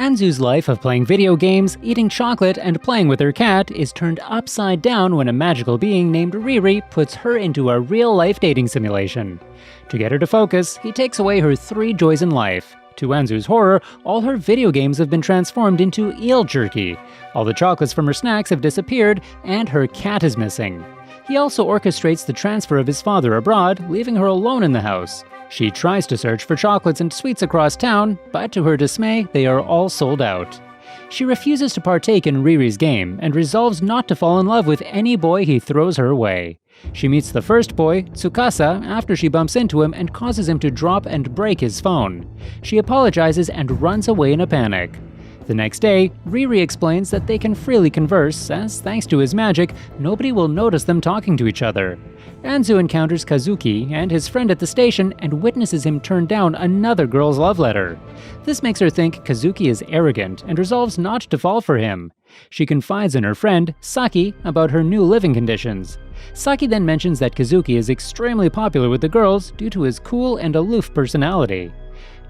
Anzu's life of playing video games, eating chocolate, and playing with her cat is turned upside down when a magical being named Riri puts her into a real-life dating simulation. To get her to focus, he takes away her 3 joys in life. To Anzu's horror, all her video games have been transformed into eel jerky. All the chocolates from her snacks have disappeared, and her cat is missing. He also orchestrates the transfer of his father abroad, leaving her alone in the house. She tries to search for chocolates and sweets across town, but to her dismay, they are all sold out. She refuses to partake in Riri's game and resolves not to fall in love with any boy he throws her way. She meets the first boy, Tsukasa, after she bumps into him and causes him to drop and break his phone. She apologizes and runs away in a panic. The next day, Riri explains that they can freely converse, as thanks to his magic, nobody will notice them talking to each other. Anzu encounters Kazuki and his friend at the station and witnesses him turn down another girl's love letter. This makes her think Kazuki is arrogant and resolves not to fall for him. She confides in her friend, Saki, about her new living conditions. Saki then mentions that Kazuki is extremely popular with the girls due to his cool and aloof personality.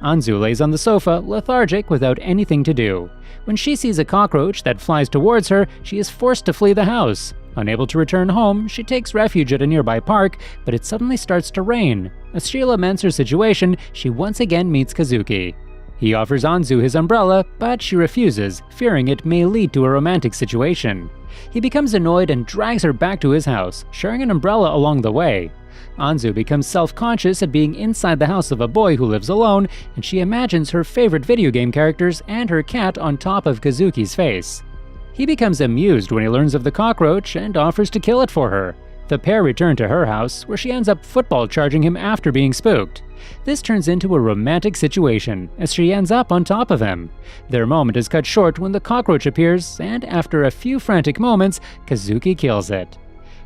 Anzu lays on the sofa, lethargic, without anything to do. When she sees a cockroach that flies towards her, she is forced to flee the house. Unable to return home, she takes refuge at a nearby park, but it suddenly starts to rain. As she laments her situation, she once again meets Kazuki. He offers Anzu his umbrella, but she refuses, fearing it may lead to a romantic situation. He becomes annoyed and drags her back to his house, sharing an umbrella along the way. Anzu becomes self-conscious at being inside the house of a boy who lives alone, and she imagines her favorite video game characters and her cat on top of Kazuki's face. He becomes amused when he learns of the cockroach and offers to kill it for her. The pair return to her house, where she ends up football charging him after being spooked. This turns into a romantic situation, as she ends up on top of him. Their moment is cut short when the cockroach appears, and after a few frantic moments, Kazuki kills it.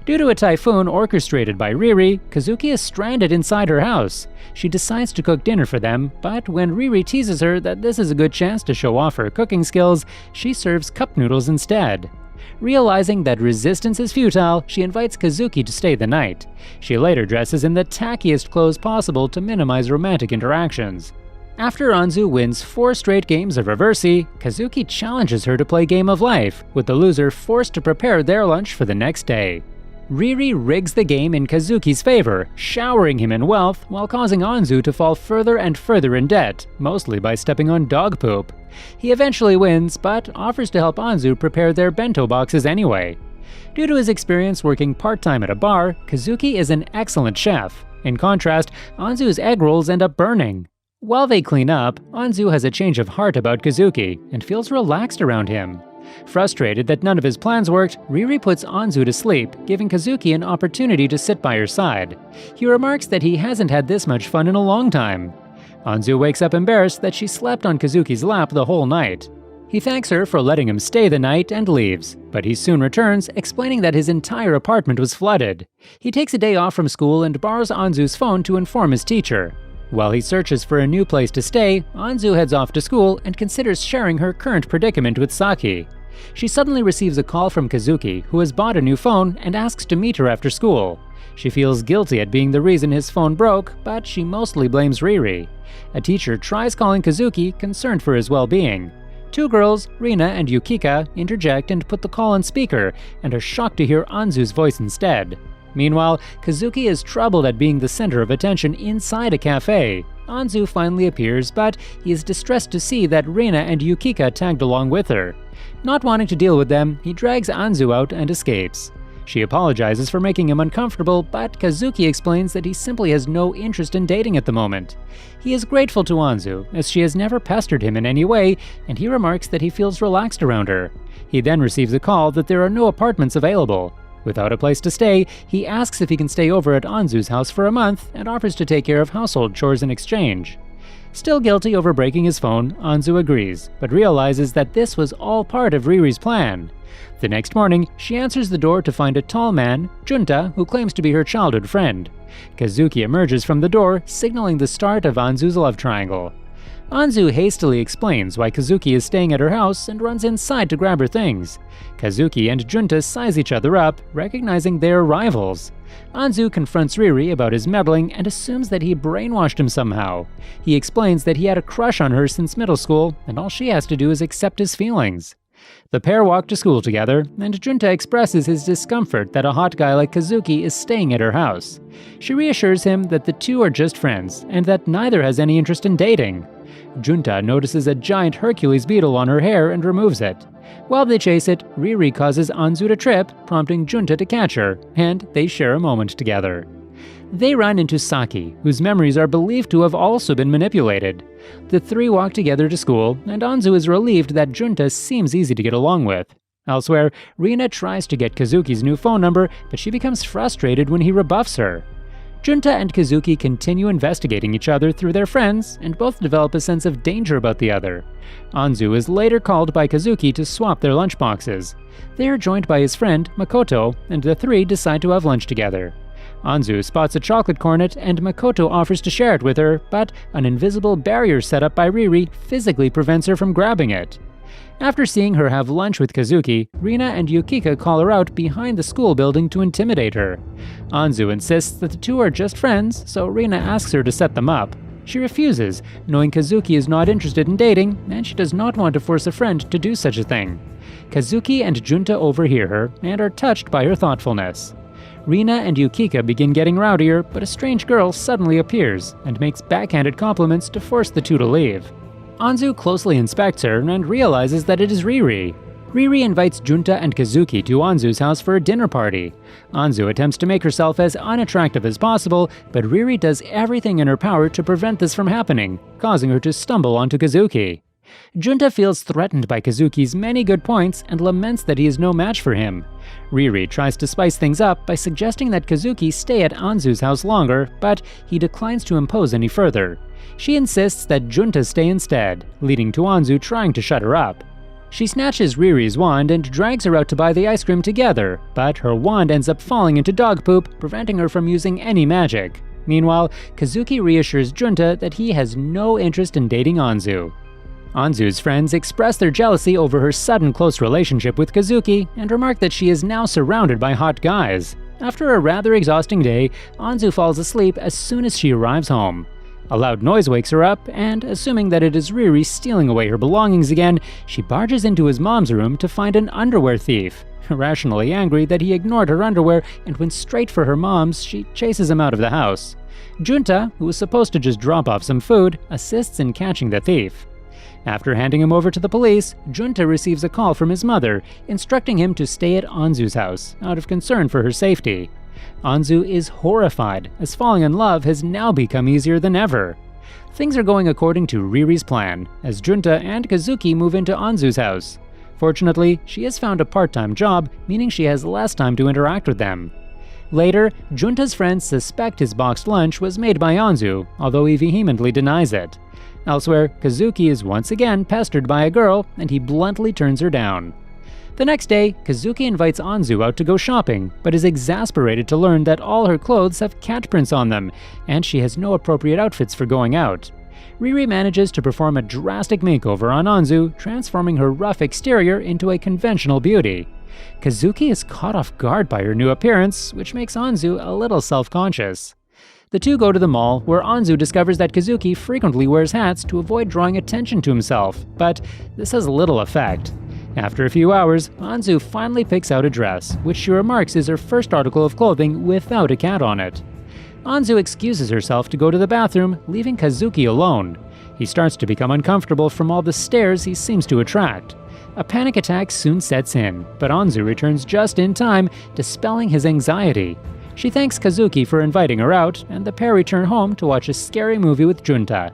Due to a typhoon orchestrated by Riri, Kazuki is stranded inside her house. She decides to cook dinner for them, but when Riri teases her that this is a good chance to show off her cooking skills, she serves cup noodles instead. Realizing that resistance is futile, she invites Kazuki to stay the night. She later dresses in the tackiest clothes possible to minimize romantic interactions. After Anzu wins 4 straight games of Reversi, Kazuki challenges her to play Game of Life, with the loser forced to prepare their lunch for the next day. Riri rigs the game in Kazuki's favor, showering him in wealth while causing Anzu to fall further and further in debt, mostly by stepping on dog poop. He eventually wins, but offers to help Anzu prepare their bento boxes anyway. Due to his experience working part-time at a bar, Kazuki is an excellent chef. In contrast, Anzu's egg rolls end up burning. While they clean up, Anzu has a change of heart about Kazuki and feels relaxed around him. Frustrated that none of his plans worked, Riri puts Anzu to sleep, giving Kazuki an opportunity to sit by her side. He remarks that he hasn't had this much fun in a long time. Anzu wakes up embarrassed that she slept on Kazuki's lap the whole night. He thanks her for letting him stay the night and leaves, but he soon returns, explaining that his entire apartment was flooded. He takes a day off from school and borrows Anzu's phone to inform his teacher. While he searches for a new place to stay, Anzu heads off to school and considers sharing her current predicament with Saki. She suddenly receives a call from Kazuki, who has bought a new phone, and asks to meet her after school. She feels guilty at being the reason his phone broke, but she mostly blames Riri. A teacher tries calling Kazuki, concerned for his well-being. 2 girls, Rina and Yukika, interject and put the call on speaker, and are shocked to hear Anzu's voice instead. Meanwhile, Kazuki is troubled at being the center of attention inside a cafe. Anzu finally appears, but he is distressed to see that Rina and Yukika tagged along with her. Not wanting to deal with them, he drags Anzu out and escapes. She apologizes for making him uncomfortable, but Kazuki explains that he simply has no interest in dating at the moment. He is grateful to Anzu, as she has never pestered him in any way, and he remarks that he feels relaxed around her. He then receives a call that there are no apartments available. Without a place to stay, he asks if he can stay over at Anzu's house for a month and offers to take care of household chores in exchange. Still guilty over breaking his phone, Anzu agrees, but realizes that this was all part of Riri's plan. The next morning, she answers the door to find a tall man, Junta, who claims to be her childhood friend. Kazuki emerges from the door, signaling the start of Anzu's love triangle. Anzu hastily explains why Kazuki is staying at her house and runs inside to grab her things. Kazuki and Junta size each other up, recognizing they are rivals. Anzu confronts Riri about his meddling and assumes that he brainwashed him somehow. He explains that he had a crush on her since middle school, and all she has to do is accept his feelings. The pair walk to school together, and Junta expresses his discomfort that a hot guy like Kazuki is staying at her house. She reassures him that the two are just friends, and that neither has any interest in dating. Junta notices a giant Hercules beetle on her hair and removes it. While they chase it, Riri causes Anzu to trip, prompting Junta to catch her, and they share a moment together. They run into Saki, whose memories are believed to have also been manipulated. The three walk together to school, and Anzu is relieved that Junta seems easy to get along with. Elsewhere, Rina tries to get Kazuki's new phone number, but she becomes frustrated when he rebuffs her. Junta and Kazuki continue investigating each other through their friends, and both develop a sense of danger about the other. Anzu is later called by Kazuki to swap their lunchboxes. They are joined by his friend, Makoto, and the three decide to have lunch together. Anzu spots a chocolate cornet, and Makoto offers to share it with her, but an invisible barrier set up by Riri physically prevents her from grabbing it. After seeing her have lunch with Kazuki, Rina and Yukika call her out behind the school building to intimidate her. Anzu insists that the two are just friends, so Rina asks her to set them up. She refuses, knowing Kazuki is not interested in dating, and she does not want to force a friend to do such a thing. Kazuki and Junta overhear her, and are touched by her thoughtfulness. Rina and Yukika begin getting rowdier, but a strange girl suddenly appears, and makes backhanded compliments to force the two to leave. Anzu closely inspects her and realizes that it is Riri. Riri invites Junta and Kazuki to Anzu's house for a dinner party. Anzu attempts to make herself as unattractive as possible, but Riri does everything in her power to prevent this from happening, causing her to stumble onto Kazuki. Junta feels threatened by Kazuki's many good points and laments that he is no match for him. Riri tries to spice things up by suggesting that Kazuki stay at Anzu's house longer, but he declines to impose any further. She insists that Junta stay instead, leading to Anzu trying to shut her up. She snatches Riri's wand and drags her out to buy the ice cream together, but her wand ends up falling into dog poop, preventing her from using any magic. Meanwhile, Kazuki reassures Junta that he has no interest in dating Anzu. Anzu's friends express their jealousy over her sudden close relationship with Kazuki and remark that she is now surrounded by hot guys. After a rather exhausting day, Anzu falls asleep as soon as she arrives home. A loud noise wakes her up, and assuming that it is Riri stealing away her belongings again, she barges into his mom's room to find an underwear thief. Irrationally angry that he ignored her underwear and went straight for her mom's, she chases him out of the house. Junta, who was supposed to just drop off some food, assists in catching the thief. After handing him over to the police, Junta receives a call from his mother, instructing him to stay at Anzu's house, out of concern for her safety. Anzu is horrified, as falling in love has now become easier than ever. Things are going according to Riri's plan, as Junta and Kazuki move into Anzu's house. Fortunately, she has found a part-time job, meaning she has less time to interact with them. Later, Junta's friends suspect his boxed lunch was made by Anzu, although he vehemently denies it. Elsewhere, Kazuki is once again pestered by a girl, and he bluntly turns her down. The next day, Kazuki invites Anzu out to go shopping, but is exasperated to learn that all her clothes have cat prints on them, and she has no appropriate outfits for going out. Riri manages to perform a drastic makeover on Anzu, transforming her rough exterior into a conventional beauty. Kazuki is caught off guard by her new appearance, which makes Anzu a little self-conscious. The two go to the mall, where Anzu discovers that Kazuki frequently wears hats to avoid drawing attention to himself, but this has little effect. After a few hours, Anzu finally picks out a dress, which she remarks is her first article of clothing without a cat on it. Anzu excuses herself to go to the bathroom, leaving Kazuki alone. He starts to become uncomfortable from all the stares he seems to attract. A panic attack soon sets in, but Anzu returns just in time, dispelling his anxiety. She thanks Kazuki for inviting her out, and the pair return home to watch a scary movie with Junta.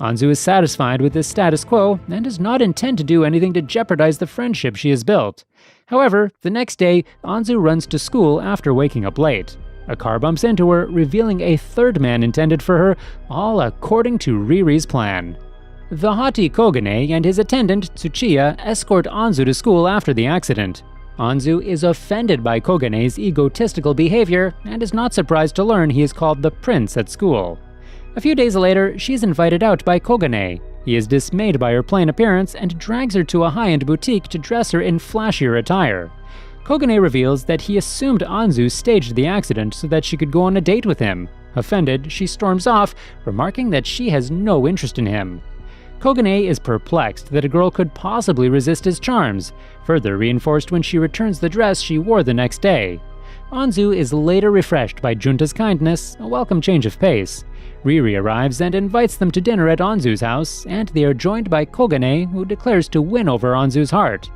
Anzu is satisfied with this status quo and does not intend to do anything to jeopardize the friendship she has built. However, the next day, Anzu runs to school after waking up late. A car bumps into her, revealing a third man intended for her, all according to Riri's plan. The haughty Kogane and his attendant, Tsuchiya, escort Anzu to school after the accident. Anzu is offended by Kogane's egotistical behavior and is not surprised to learn he is called the prince at school. A few days later, she is invited out by Kogane. He is dismayed by her plain appearance and drags her to a high-end boutique to dress her in flashier attire. Kogane reveals that he assumed Anzu staged the accident so that she could go on a date with him. Offended, she storms off, remarking that she has no interest in him. Kogane is perplexed that a girl could possibly resist his charms, further reinforced when she returns the dress she wore the next day. Anzu is later refreshed by Junta's kindness, a welcome change of pace. Riri arrives and invites them to dinner at Anzu's house, and they are joined by Kogane, who declares to win over Anzu's heart.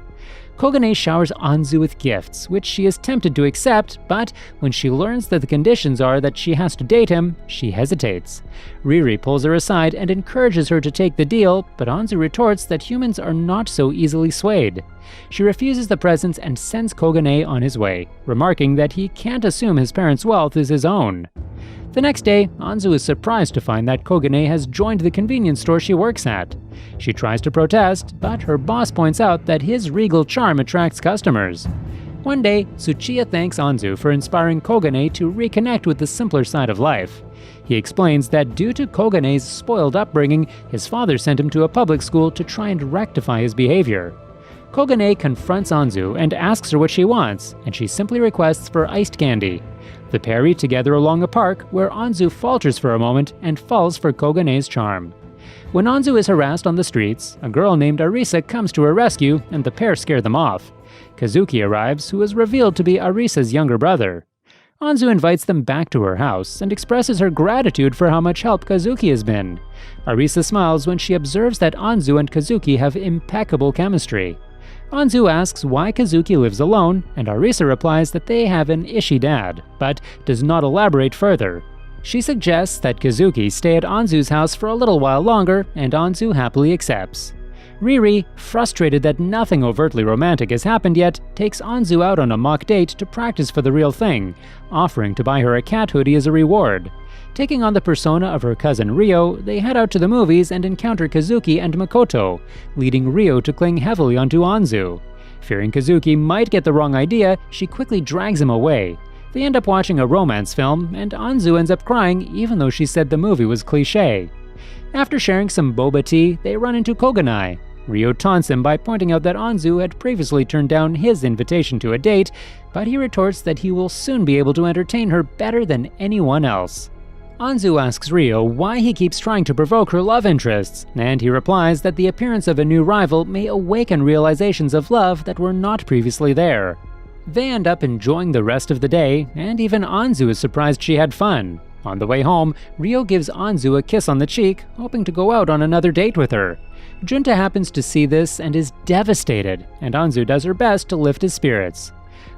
Kogane showers Anzu with gifts, which she is tempted to accept, but when she learns that the conditions are that she has to date him, she hesitates. Riri pulls her aside and encourages her to take the deal, but Anzu retorts that humans are not so easily swayed. She refuses the presents and sends Kogane on his way, remarking that he can't assume his parents' wealth is his own. The next day, Anzu is surprised to find that Kogane has joined the convenience store she works at. She tries to protest, but her boss points out that his regal charm attracts customers. One day, Tsuchiya thanks Anzu for inspiring Kogane to reconnect with the simpler side of life. He explains that due to Kogane's spoiled upbringing, his father sent him to a public school to try and rectify his behavior. Kogane confronts Anzu and asks her what she wants, and she simply requests for iced candy. The pair eat together along a park, where Anzu falters for a moment and falls for Kogane's charm. When Anzu is harassed on the streets, a girl named Arisa comes to her rescue, and the pair scare them off. Kazuki arrives, who is revealed to be Arisa's younger brother. Anzu invites them back to her house and expresses her gratitude for how much help Kazuki has been. Arisa smiles when she observes that Anzu and Kazuki have impeccable chemistry. Anzu asks why Kazuki lives alone, and Arisa replies that they have an ishy dad, but does not elaborate further. She suggests that Kazuki stay at Anzu's house for a little while longer, and Anzu happily accepts. Riri, frustrated that nothing overtly romantic has happened yet, takes Anzu out on a mock date to practice for the real thing, offering to buy her a cat hoodie as a reward. Taking on the persona of her cousin Ryo, they head out to the movies and encounter Kazuki and Makoto, leading Ryo to cling heavily onto Anzu. Fearing Kazuki might get the wrong idea, she quickly drags him away. They end up watching a romance film, and Anzu ends up crying even though she said the movie was cliché. After sharing some boba tea, they run into Koganai. Ryo taunts him by pointing out that Anzu had previously turned down his invitation to a date, but he retorts that he will soon be able to entertain her better than anyone else. Anzu asks Ryo why he keeps trying to provoke her love interests, and he replies that the appearance of a new rival may awaken realizations of love that were not previously there. They end up enjoying the rest of the day, and even Anzu is surprised she had fun. On the way home, Ryo gives Anzu a kiss on the cheek, hoping to go out on another date with her. Junta happens to see this and is devastated, and Anzu does her best to lift his spirits.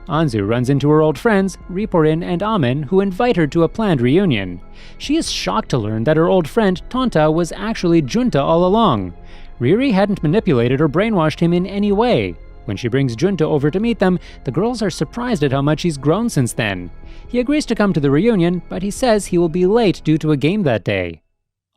Anzu runs into her old friends, Riporin and Amin, who invite her to a planned reunion. She is shocked to learn that her old friend Tonta was actually Junta all along. Riri hadn't manipulated or brainwashed him in any way. When she brings Junta over to meet them, the girls are surprised at how much he's grown since then. He agrees to come to the reunion, but he says he will be late due to a game that day.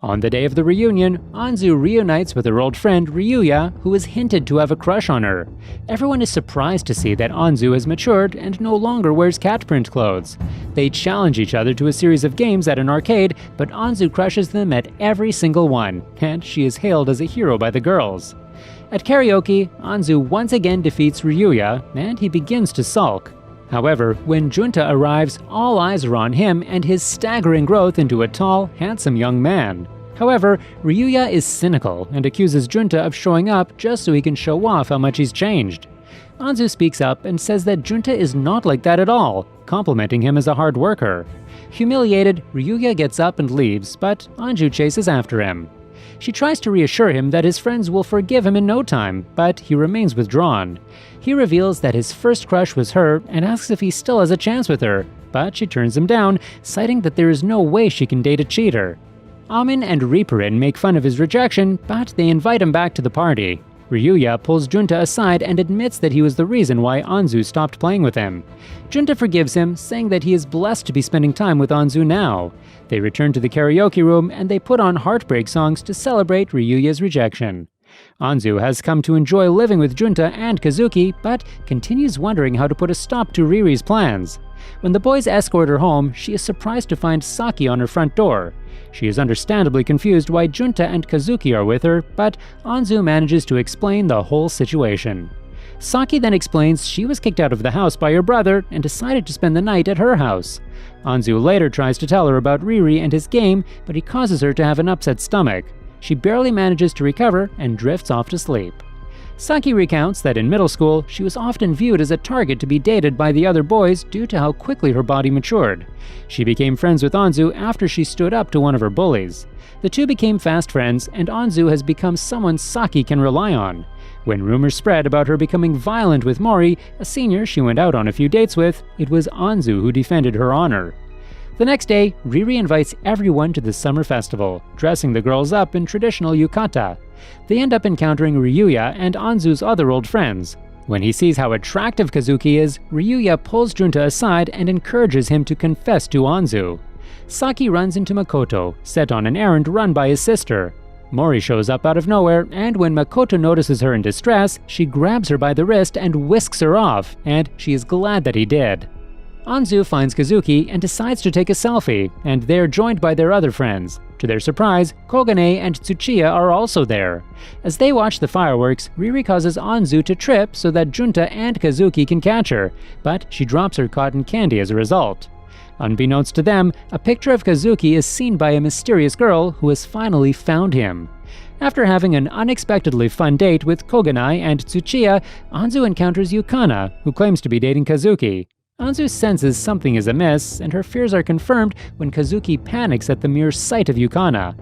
On the day of the reunion, Anzu reunites with her old friend Ryuya, who is hinted to have a crush on her. Everyone is surprised to see that Anzu has matured and no longer wears cat print clothes. They challenge each other to a series of games at an arcade, but Anzu crushes them at every single one, and she is hailed as a hero by the girls. At karaoke, Anzu once again defeats Ryuya, and he begins to sulk. However, when Junta arrives, all eyes are on him and his staggering growth into a tall, handsome young man. However, Ryuya is cynical and accuses Junta of showing up just so he can show off how much he's changed. Anzu speaks up and says that Junta is not like that at all, complimenting him as a hard worker. Humiliated, Ryuya gets up and leaves, but Anzu chases after him. She tries to reassure him that his friends will forgive him in no time, but he remains withdrawn. He reveals that his first crush was her and asks if he still has a chance with her, but she turns him down, citing that there is no way she can date a cheater. Amin and Riporin make fun of his rejection, but they invite him back to the party. Ryuya pulls Junta aside and admits that he was the reason why Anzu stopped playing with him. Junta forgives him, saying that he is blessed to be spending time with Anzu now. They return to the karaoke room and they put on heartbreak songs to celebrate Ryuya's rejection. Anzu has come to enjoy living with Junta and Kazuki, but continues wondering how to put a stop to Riri's plans. When the boys escort her home, she is surprised to find Saki on her front door. She is understandably confused why Junta and Kazuki are with her, but Anzu manages to explain the whole situation. Saki then explains she was kicked out of the house by her brother and decided to spend the night at her house. Anzu later tries to tell her about Riri and his game, but he causes her to have an upset stomach. She barely manages to recover and drifts off to sleep. Saki recounts that in middle school, she was often viewed as a target to be dated by the other boys due to how quickly her body matured. She became friends with Anzu after she stood up to one of her bullies. The two became fast friends, and Anzu has become someone Saki can rely on. When rumors spread about her becoming violent with Mori, a senior she went out on a few dates with, it was Anzu who defended her honor. The next day, Riri invites everyone to the summer festival, dressing the girls up in traditional yukata. They end up encountering Ryuya and Anzu's other old friends. When he sees how attractive Kazuki is, Ryuya pulls Junta aside and encourages him to confess to Anzu. Saki runs into Makoto, set on an errand run by his sister. Mori shows up out of nowhere, and when Makoto notices her in distress, she grabs her by the wrist and whisks her off, and she is glad that he did. Anzu finds Kazuki and decides to take a selfie, and they're joined by their other friends. To their surprise, Kogane and Tsuchiya are also there. As they watch the fireworks, Riri causes Anzu to trip so that Junta and Kazuki can catch her, but she drops her cotton candy as a result. Unbeknownst to them, a picture of Kazuki is seen by a mysterious girl who has finally found him. After having an unexpectedly fun date with Koganai and Tsuchiya, Anzu encounters Yukana, who claims to be dating Kazuki. Anzu senses something is amiss, and her fears are confirmed when Kazuki panics at the mere sight of Yukana.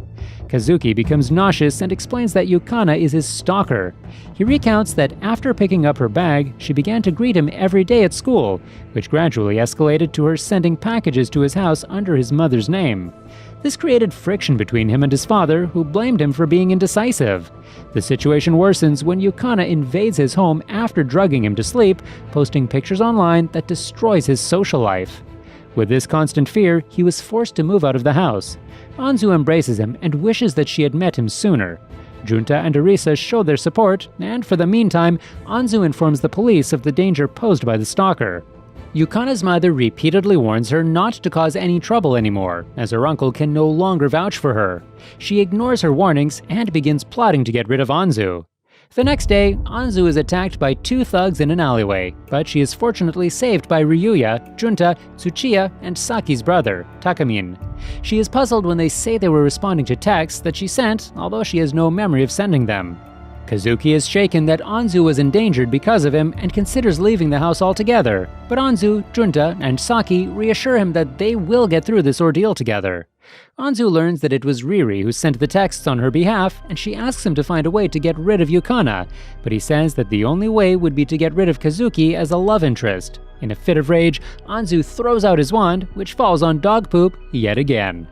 Kazuki becomes nauseous and explains that Yukana is his stalker. He recounts that after picking up her bag, she began to greet him every day at school, which gradually escalated to her sending packages to his house under his mother's name. This created friction between him and his father, who blamed him for being indecisive. The situation worsens when Yukana invades his home after drugging him to sleep, posting pictures online that destroys his social life. With this constant fear, he was forced to move out of the house. Anzu embraces him and wishes that she had met him sooner. Junta and Arisa show their support, and for the meantime, Anzu informs the police of the danger posed by the stalker. Yukana's mother repeatedly warns her not to cause any trouble anymore, as her uncle can no longer vouch for her. She ignores her warnings and begins plotting to get rid of Anzu. The next day, Anzu is attacked by two thugs in an alleyway, but she is fortunately saved by Ryuya, Junta, Tsuchiya, and Saki's brother, Takamin. She is puzzled when they say they were responding to texts that she sent, although she has no memory of sending them. Kazuki is shaken that Anzu was endangered because of him and considers leaving the house altogether, but Anzu, Junta, and Saki reassure him that they will get through this ordeal together. Anzu learns that it was Riri who sent the texts on her behalf, and she asks him to find a way to get rid of Yukana, but he says that the only way would be to get rid of Kazuki as a love interest. In a fit of rage, Anzu throws out his wand, which falls on dog poop yet again.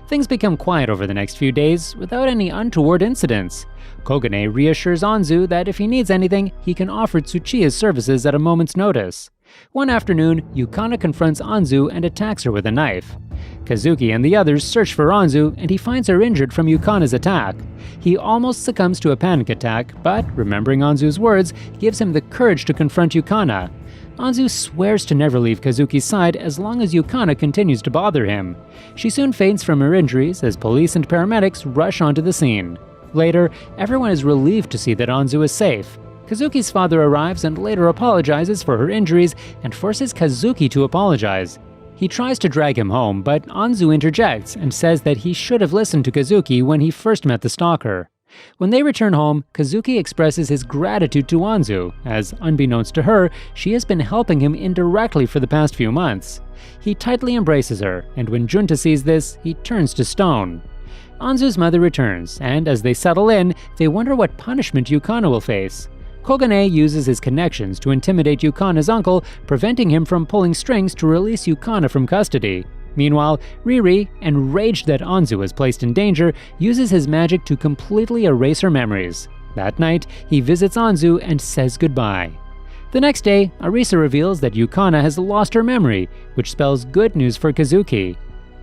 Things become quiet over the next few days, without any untoward incidents. Kogane reassures Anzu that if he needs anything, he can offer Tsuchiya's services at a moment's notice. One afternoon, Yukana confronts Anzu and attacks her with a knife. Kazuki and the others search for Anzu, and he finds her injured from Yukana's attack. He almost succumbs to a panic attack, but, remembering Anzu's words, gives him the courage to confront Yukana. Anzu swears to never leave Kazuki's side as long as Yukana continues to bother him. She soon faints from her injuries as police and paramedics rush onto the scene. Later, everyone is relieved to see that Anzu is safe. Kazuki's father arrives and later apologizes for her injuries and forces Kazuki to apologize. He tries to drag him home, but Anzu interjects and says that he should have listened to Kazuki when he first met the stalker. When they return home, Kazuki expresses his gratitude to Anzu, as unbeknownst to her, she has been helping him indirectly for the past few months. He tightly embraces her, and when Junta sees this, he turns to stone. Anzu's mother returns, and as they settle in, they wonder what punishment Yukana will face. Kogane uses his connections to intimidate Yukana's uncle, preventing him from pulling strings to release Yukana from custody. Meanwhile, Riri, enraged that Anzu is placed in danger, uses his magic to completely erase her memories. That night, he visits Anzu and says goodbye. The next day, Arisa reveals that Yukana has lost her memory, which spells good news for Kazuki.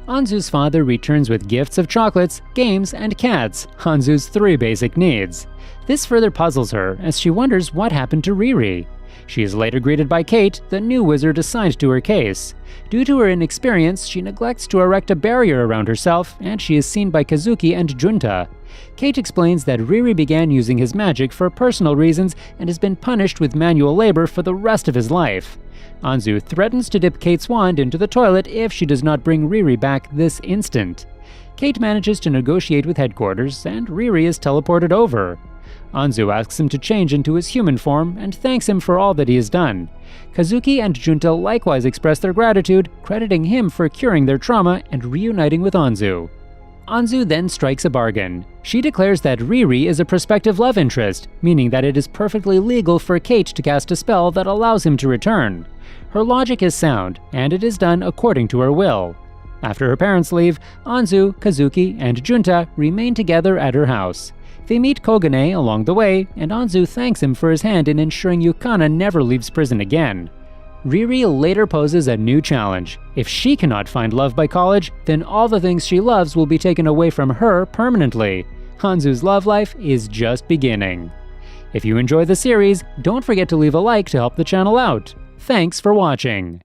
Anzu's father returns with gifts of chocolates, games, and cats, Anzu's 3 basic needs. This further puzzles her as she wonders what happened to Riri. She is later greeted by Kate, the new wizard assigned to her case. Due to her inexperience, she neglects to erect a barrier around herself, and she is seen by Kazuki and Junta. Kate explains that Riri began using his magic for personal reasons and has been punished with manual labor for the rest of his life. Anzu threatens to dip Kate's wand into the toilet if she does not bring Riri back this instant. Kate manages to negotiate with headquarters, and Riri is teleported over. Anzu asks him to change into his human form and thanks him for all that he has done. Kazuki and Junta likewise express their gratitude, crediting him for curing their trauma and reuniting with Anzu. Anzu then strikes a bargain. She declares that Riri is a prospective love interest, meaning that it is perfectly legal for Kate to cast a spell that allows him to return. Her logic is sound, and it is done according to her will. After her parents leave, Anzu, Kazuki, and Junta remain together at her house. They meet Kogane along the way, and Anzu thanks him for his hand in ensuring Yukana never leaves prison again. Riri later poses a new challenge. If she cannot find love by college, then all the things she loves will be taken away from her permanently. Anzu's love life is just beginning. If you enjoy the series, don't forget to leave a like to help the channel out. Thanks for watching.